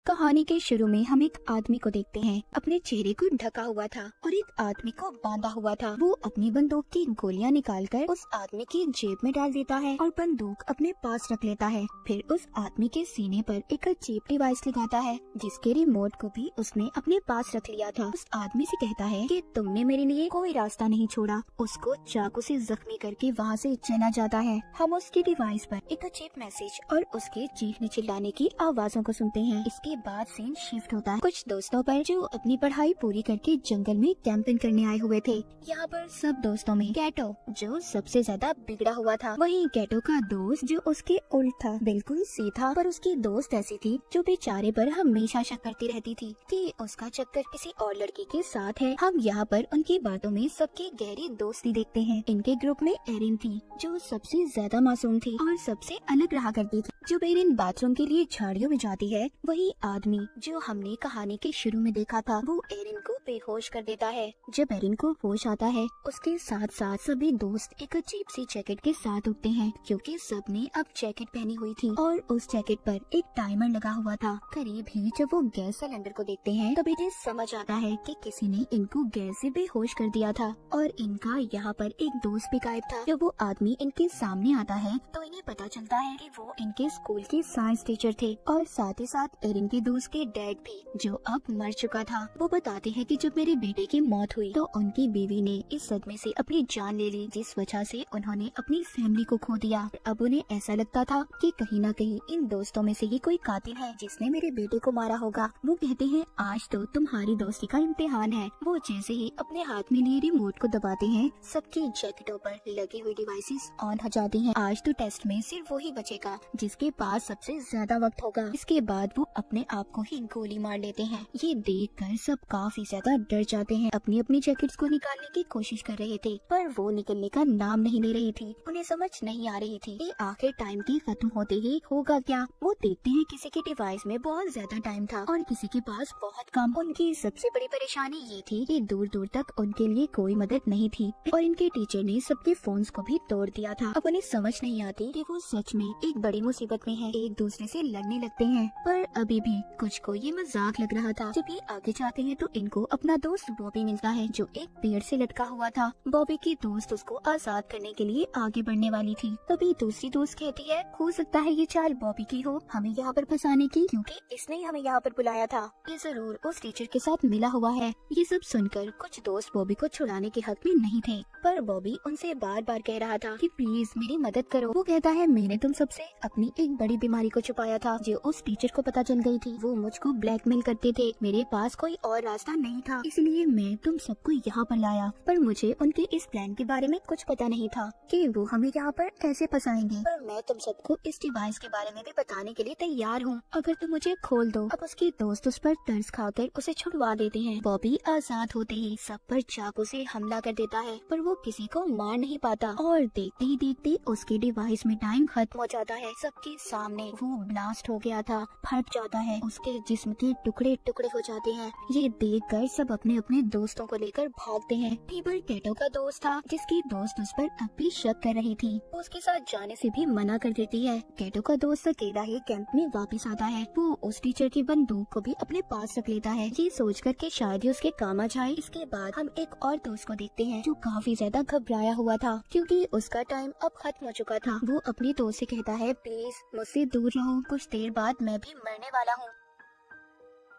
कहानी के शुरू में हम एक आदमी को देखते हैं। अपने चेहरे को ढका हुआ था और एक आदमी को बांधा हुआ था। वो अपनी बंदूक की गोलियां निकालकर उस आदमी की जेब में डाल देता है और बंदूक अपने पास रख लेता है। फिर उस आदमी के सीने पर एक चीप डिवाइस लगाता है जिसके रिमोट को भी उसने अपने पास रख लिया था। उस आदमी से कहता है कि तुमने मेरे लिए कोई रास्ता नहीं छोड़ा। उसको चाकू से जख्मी करके वहाँ से चला जाता है। हम उसकी डिवाइस पर एक चीप मैसेज और उसके चीखने चिल्लाने की आवाजों को सुनते हैं। इसके बाद सीन शिफ्ट होता है कुछ दोस्तों पर जो अपनी पढ़ाई पूरी करके जंगल में कैंपिंग करने आए हुए थे। यहाँ पर सब दोस्तों में कैटो जो सबसे ज्यादा बिगड़ा हुआ था। वहीं कैटो का दोस्त जो उसके उल्ट था, बिल्कुल सीधा, पर उसकी दोस्त ऐसी थी जो बेचारे पर हमेशा शक करती रहती थी कि उसका चक्कर किसी और लड़की के साथ है। हम यहाँ पर उनकी बातों में सबकी गहरी दोस्ती देखते हैं। इनके ग्रुप में एरिन थी जो सबसे ज्यादा मासूम थी और सबसे अलग रहा करती थी। जब एरिन बाथरूम के लिए झाड़ियों में जाती है, वही आदमी जो हमने कहानी के शुरू में देखा था वो एरिन को बेहोश कर देता है। जब एरिन को होश आता है, उसके साथ साथ सभी दोस्त एक अजीब सी जैकेट के साथ उठते हैं क्योंकि सबने अब जैकेट पहनी हुई थी और उस जैकेट पर एक टाइमर लगा हुआ था। करीब ही जब वो गैस सिलेंडर को देखते हैं तब इन्हें समझ आता है कि किसी ने इनको गैस से बेहोश कर दिया था और इनका यहाँ पर एक दोस्त भी गायब था। जब वो आदमी इनके सामने आता है तो इन्हें पता चलता है कि वो इनके स्कूल के साइंस टीचर थे और साथ ही साथ एरिन के दोस्त के डैड भी जो अब मर चुका था। वो बताते हैं कि जब मेरे बेटे की मौत हुई तो उनकी बीवी ने इस सदमे से अपनी जान ले ली जिस वजह से उन्होंने अपनी फैमिली को खो दिया। अब उन्हें ऐसा लगता था कि कहीं न कहीं इन दोस्तों में से ही कोई कातिल है जिसने मेरे बेटे को मारा होगा। वो कहते हैं आज तो तुम्हारी दोस्ती का इम्तिहान है। वो जैसे ही अपने हाथ में लिए रिमोट को दबाते हैं, सबकी जैकेटों पर लगी हुई डिवाइसेस ऑन हो जाती हैं। आज तो टेस्ट में सिर्फ वही बचेगा जिसके पास सबसे ज्यादा वक्त होगा। इसके बाद वो अपने आप को ही गोली मार लेते हैं। ये देखकर सब काफी ज्यादा डर जाते हैं। अपनी अपनी जैकेट्स को निकालने की कोशिश कर रहे थे पर वो निकलने का नाम नहीं ले रही थी। उन्हें समझ नहीं आ रही थी कि आखिर टाइम के खत्म होते ही होगा क्या। वो देखते हैं किसी के डिवाइस में बहुत ज्यादा टाइम था और किसी के पास बहुत कम। उनकी सबसे बड़ी परेशानी ये थी कि दूर दूर तक उनके लिए कोई मदद नहीं थी और इनके टीचर ने सबके फोन्स को भी तोड़ दिया था। अब उन्हें समझ नहीं आती कि वो सच में एक बड़ी मुसीबत में है। एक दूसरे से लड़ने लगते हैं पर अभी भी कुछ को ये मजाक लग रहा था। जब ये आगे जाते हैं तो इनको अपना दोस्त बॉबी मिलता है जो एक पेड़ से लटका हुआ था। बॉबी की दोस्त उसको आजाद करने के लिए आगे बढ़ने वाली थी। तभी दूसरी दोस्त कहती है हो सकता है ये चाल बॉबी की हो, हमें यहाँ पर फंसाने की, क्योंकि इसने ही हमें यहाँ पर बुलाया था। ये जरूर उस टीचर के साथ मिला हुआ है। ये सब सुनकर कुछ दोस्त बॉबी को छुड़ाने के हक में नहीं थे पर बॉबी उनसे बार बार कह रहा था कि प्लीज मेरी मदद करो। वो कहता है मैंने तुम सबसे अपनी एक बड़ी बीमारी को छुपाया था जो उस टीचर को पता चल गई थी। वो मुझको ब्लैकमेल करते थे, मेरे पास कोई और रास्ता नहीं था, इसलिए मैं तुम सबको यहाँ पर लाया। पर मुझे उनके इस प्लान के बारे में कुछ पता नहीं था कि वो हमें यहाँ पर कैसे फंसाएंगे। पर मैं तुम सबको इस डिवाइस के बारे में भी बताने के लिए तैयार हूँ अगर तुम मुझे खोल दो। अब उसके दोस्त उस पर तरस खाकर उसे छुड़वा देते हैं। बॉबी आजाद होते ही सब पर चाकू से हमला कर देता है पर वो किसी को मार नहीं पाता और देखते ही देखते उसके डिवाइस में टाइम खत्म हो जाता है। सबके सामने वो ब्लास्ट हो गया था, फट जाता है, उसके जिस्म के टुकड़े टुकड़े हो जाते हैं। ये देखकर सब अपने अपने दोस्तों को लेकर भागते हैं। टीबर कैटो का दोस्त था जिसकी दोस्त उस पर अब भी शक कर रही थी। वो उसके साथ जाने से भी मना कर देती है। कैटो का दोस्त अकेला ही कैंप में वापस आता है। वो उस टीचर की बंदूक को भी अपने पास रख लेता है ये सोचकर कि शायद ही उसके काम आ जाए। इसके बाद हम एक और दोस्त को देखते हैं जो काफी ज्यादा घबराया हुआ था क्योंकि उसका टाइम अब खत्म हो चुका था। वो अपने दोस्त से कहता है प्लीज मुझसे दूर रहो, कुछ देर बाद मैं भी मरने वाला हूँ।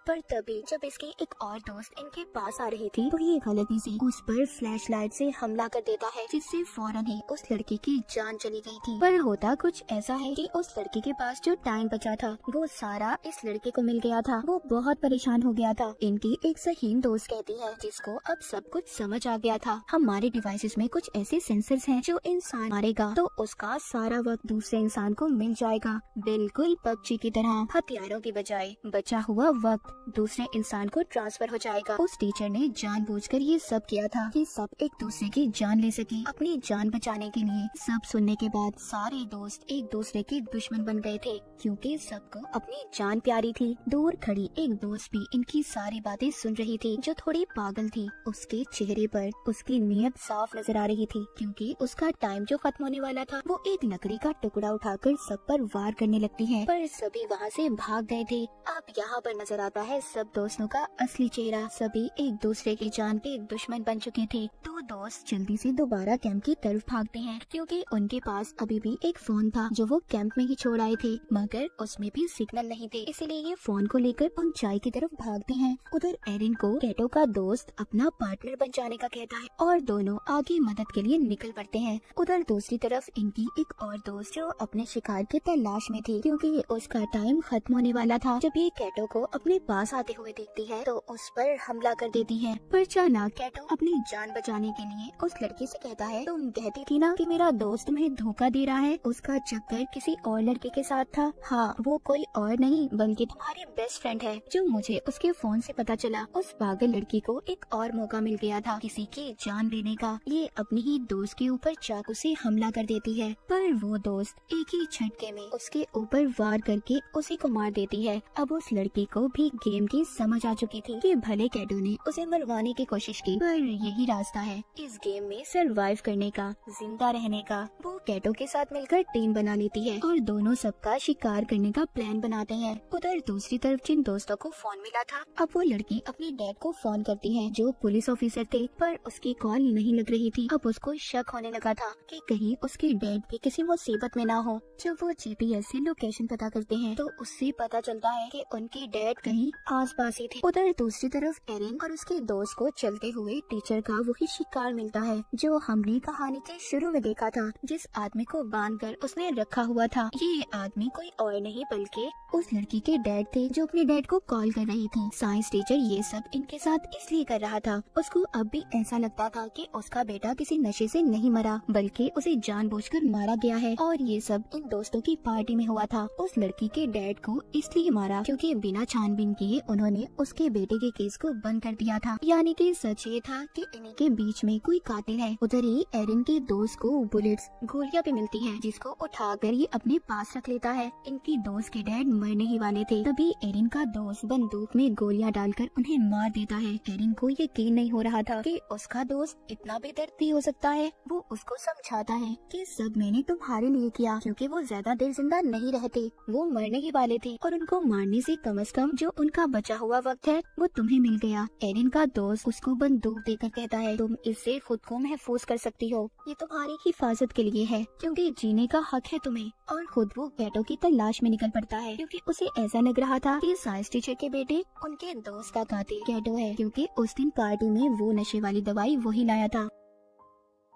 पर तभी जब इसकी एक और दोस्त इनके पास आ रही थी तो ये गलती से उस पर फ्लैशलाइट से हमला कर देता है जिससे फौरन ही उस लड़की की जान चली गई थी। पर होता कुछ ऐसा है कि उस लड़की के पास जो टाइम बचा था वो सारा इस लड़के को मिल गया था। वो बहुत परेशान हो गया था। इनकी एक सहीन दोस्त कहती है जिसको अब सब कुछ समझ आ गया था हमारे डिवाइसेस में कुछ ऐसे सेंसर्स हैं जो इंसान मारेगा तो उसका सारा वक्त दूसरे इंसान को मिल जाएगा, बिल्कुल पबजी की तरह। हथियारों की बजाय बचा हुआ वक्त दूसरे इंसान को ट्रांसफर हो जाएगा। उस टीचर ने जानबूझकर ये सब किया था कि सब एक दूसरे की जान ले सके अपनी जान बचाने के लिए। सब सुनने के बाद सारे दोस्त एक दूसरे के दुश्मन बन गए थे क्योंकि सबको अपनी जान प्यारी थी। दूर खड़ी एक दोस्त भी इनकी सारी बातें सुन रही थी, जो थोड़ी पागल थी। उसके चेहरे पर उसकी नीयत साफ नजर आ रही थी क्योंकि उसका टाइम जो खत्म होने वाला था। वो एक लकड़ी का टुकड़ा उठाकर सब पर वार करने लगती है, पर सभी वहाँ से भाग गए थे। अब यहाँ पर नजर आता है सब दोस्तों का असली चेहरा। सभी एक दूसरे की जान के दुश्मन बन चुके थे। दो दोस्त जल्दी से दोबारा कैंप की तरफ भागते हैं क्योंकि उनके पास अभी भी एक फोन था जो वो कैंप में ही छोड़ आए थे, मगर उसमें भी सिग्नल नहीं थे, इसलिए ये फोन को लेकर ऊंचाई की तरफ भागते हैं। उधर एरिन को कैटो का दोस्त अपना पार्टनर बन जाने का कहता है और दोनों आगे मदद के लिए निकल पड़ते हैं। उधर दूसरी तरफ इनकी एक और दोस्त जो अपने शिकार के तलाश में थी क्योंकि उसका टाइम खत्म होने वाला था। जब ये कैटो को अपने पास आते हुए देखती है तो उस पर हमला कर देती है, पर चालाक कैटो अपनी जान बचाने के लिए उस लड़की से कहता है, तुम कहती थी ना कि मेरा दोस्त तुम्हें धोखा दे रहा है, उसका चक्कर किसी और लड़के के साथ था। हाँ, वो कोई और नहीं बल्कि तुम्हारी बेस्ट फ्रेंड है, जो मुझे उसके फोन से पता चला। उस पागल लड़की को एक और मौका मिल गया था किसी की जान लेने का। ये अपनी ही दोस्त के ऊपर चाकू से हमला कर देती है, पर वो दोस्त एक ही झटके में उसके ऊपर वार करके उसी को मार देती है। अब उस लड़की को भी गेम की समझ आ चुकी थी कि भले कैटो ने उसे मरवाने की कोशिश की, पर यही रास्ता है इस गेम में सरवाइव करने का, जिंदा रहने का। वो कैटो के साथ मिलकर टीम बना लेती है और दोनों सबका शिकार करने का प्लान बनाते हैं। उधर दूसरी तरफ जिन दोस्तों को फोन मिला था, अब वो लड़की अपने डैड को फोन करती है जो पुलिस ऑफिसर थे, पर उसकी कॉल नहीं लग रही थी। अब उसको शक होने लगा था कि कहीं उसके डैड भी किसी मुसीबत में ना हो। जब वो जीपीएस से लोकेशन पता करते हैं तो उससे पता चलता है कि उनके डैड कहीं आसपास ही थे। उधर दूसरी तरफ एरिन और उसके दोस्त को चलते हुए टीचर का वही शिकार मिलता है जो हमने कहानी के शुरू में देखा था, जिस आदमी को बांधकर उसने रखा हुआ था। ये आदमी कोई और नहीं बल्कि उस लड़की के डैड थे जो अपने डैड को कॉल कर रही थी। साइंस टीचर ये सब इनके साथ इसलिए कर रहा था, उसको अब भी ऐसा लगता था कि उसका बेटा किसी नशे से नहीं मरा बल्कि उसे जानबूझकर मारा गया है, और ये सब इन दोस्तों की पार्टी में हुआ था। उस लड़की के डैड को इसलिए मारा क्योंकि बिना छानबीन किए उन्होंने उसके बेटे के केस को बंद कर दिया था। यानी कि सच ये था कि इन्हीं के बीच में कोई कातिल है। उधर ही एरिन के दोस्त को बुलेट्स गोलियां भी मिलती हैं, जिसको उठाकर ये अपने पास रख लेता है। इनकी दोस्त के डैड मरने ही वाले थे, तभी एरिन का दोस्त बंदूक में गोलियां डालकर उन्हें मार देता है। एरिन को यकीन नहीं हो रहा था कि उसका दोस्त इतना बेदर्द हो सकता है। वो उसको समझाता है कि सब मैंने तुम्हारे लिए किया क्योंकि वो ज्यादा देर जिंदा नहीं रहते, वो मरने ही वाले थे और उनको मारने से कम जो उनका बचा हुआ वक्त है वो तुम्हें मिल गया। एरिन का दोस्त उसको बंदूक देकर कहता है, तुम इससे खुद को महफूज कर सकती हो, ये तुम्हारी हिफाजत के लिए है क्योंकि जीने का हक है तुम्हें। और खुद वो कैटो की तलाश में निकल पड़ता है क्योंकि उसे ऐसा लग रहा था कि साइंस टीचर के बेटे उनके दोस्त का कातिल कैटो है, क्योंकि उस दिन पार्टी में वो नशे वाली दवाई वही लाया था।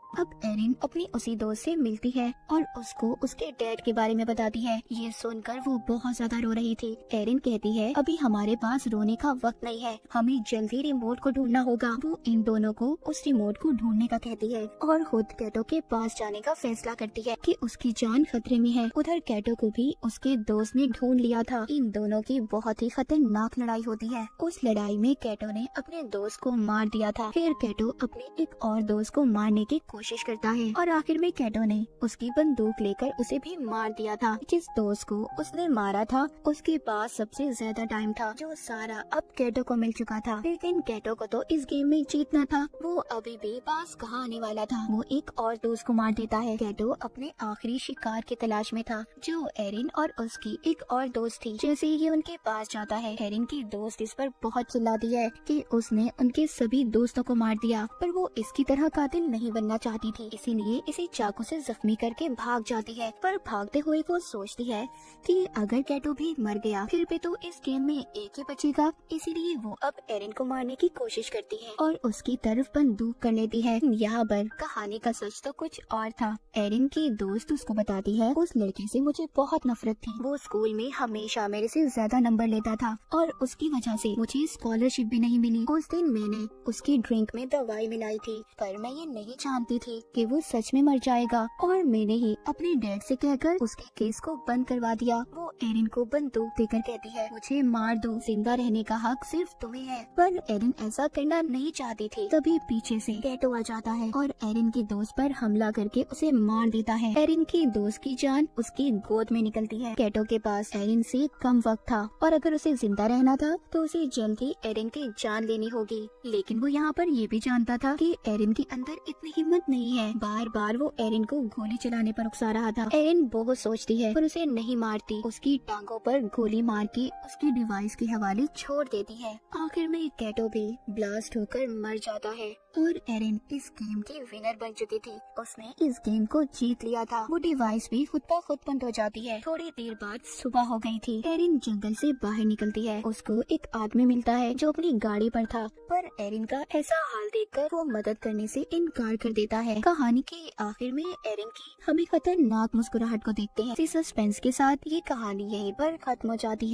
अब एरिन अपनी उसी दोस्त से मिलती है और उसको उसके डैड के बारे में बताती है। ये सुनकर वो बहुत ज्यादा रो रही थी। एरिन कहती है, अभी हमारे पास रोने का वक्त नहीं है, हमें जल्दी रिमोट को ढूंढना होगा। वो इन दोनों को उस रिमोट को ढूंढने का कहती है और खुद कैटो के पास जाने का फैसला करती है कि उसकी जान खतरे में है। उधर कैटो को भी उसके दोस्त ने ढूंढ लिया था। इन दोनों की बहुत ही खतरनाक लड़ाई होती है। उस लड़ाई में कैटो ने अपने दोस्त को मार दिया था। फिर कैटो अपने एक और दोस्त को मारने की कोशिश करता है और आखिर में कैटो ने उसकी बंदूक लेकर उसे भी मार दिया था। जिस दोस्त को उसने मारा था उसके पास सबसे ज्यादा टाइम था, जो सारा अब कैटो को मिल चुका था। लेकिन कैटो को तो इस गेम में जीतना था, वो अभी भी पास कहाँ आने वाला था। वो एक और दोस्त को मार देता है। कैटो अपने आखिरी शिकार की तलाश में था, जो एरिन और उसकी एक और दोस्त थी। जैसे ही उनके पास जाता है, एरिन की दोस्त इस पर बहुत चिल्लाती है कि उसने उनके सभी दोस्तों को मार दिया, पर वो इसकी तरह कातिल नहीं बनना चाहती थी, इसीलिए इसे चाकू से जख्मी करके भाग जाती है। पर भागते हुए वो सोचती है कि अगर कैटो भी मर गया फिर भी तो इस गेम में एक ही बचेगा, इसीलिए वो अब एरिन को मारने की कोशिश करती है और उसकी तरफ बंदूक कर लेती है। यहाँ पर कहानी का सच तो कुछ और था। एरिन की दोस्त उसको बताती है, उस लड़के से मुझे बहुत नफरत थी, वो स्कूल में हमेशा मेरे से ज्यादा नंबर लेता था और उसकी वजह से मुझे स्कॉलरशिप भी नहीं मिली। उस दिन मैंने उसकी ड्रिंक में दवाई मिलाई थी, पर मैं ये नहीं जानती थी कि वो सच में मर जाएगा और मैंने ही अपने डैड से कहकर उसके केस को बंद करवा दिया। वो एरिन को बंदूक देकर कहती है, मुझे मार दो, जिंदा रहने का हक सिर्फ तुम्हें है। पर एरिन ऐसा करना नहीं चाहती थी। तभी पीछे से कैटो आ जाता है और एरिन की दोस्त पर हमला करके उसे मार देता है। एरिन की दोस्त की जान उसकी गोद में निकलती है। कैटो के पास एरिन से कम वक्त था और अगर उसे जिंदा रहना था तो उसे जल्द ही एरिन की जान लेनी होगी। लेकिन वो यहाँ पर ये भी जानता था कि एरिन के अंदर इतनी हिम्मत नहीं है। बार बार वो एरिन को गोली चलाने पर उकसा रहा था। एरिन बहुत सोचती है पर उसे नहीं मारती। उसकी टांगों पर गोली मार के उसकी डिवाइस के हवाले छोड़ देती है। आखिर में कैटो भी ब्लास्ट होकर मर जाता है और एरिन इस गेम की विनर बन चुकी थी। उसने इस गेम को जीत लिया था। वो डिवाइस भी खुद ब खुद बंद हो जाती है। थोड़ी देर बाद सुबह हो गई थी। एरिन जंगल से बाहर निकलती है। उसको एक आदमी मिलता है जो अपनी गाड़ी पर था, पर एरिन का ऐसा हाल देखकर वो मदद करने से इनकार कर देता है। कहानी के आखिर में एरिन की हमें खतरनाक मुस्कुराहट को देखते हैं। इसी सस्पेंस के साथ ये कहानी यहीं पर खत्म हो जाती है।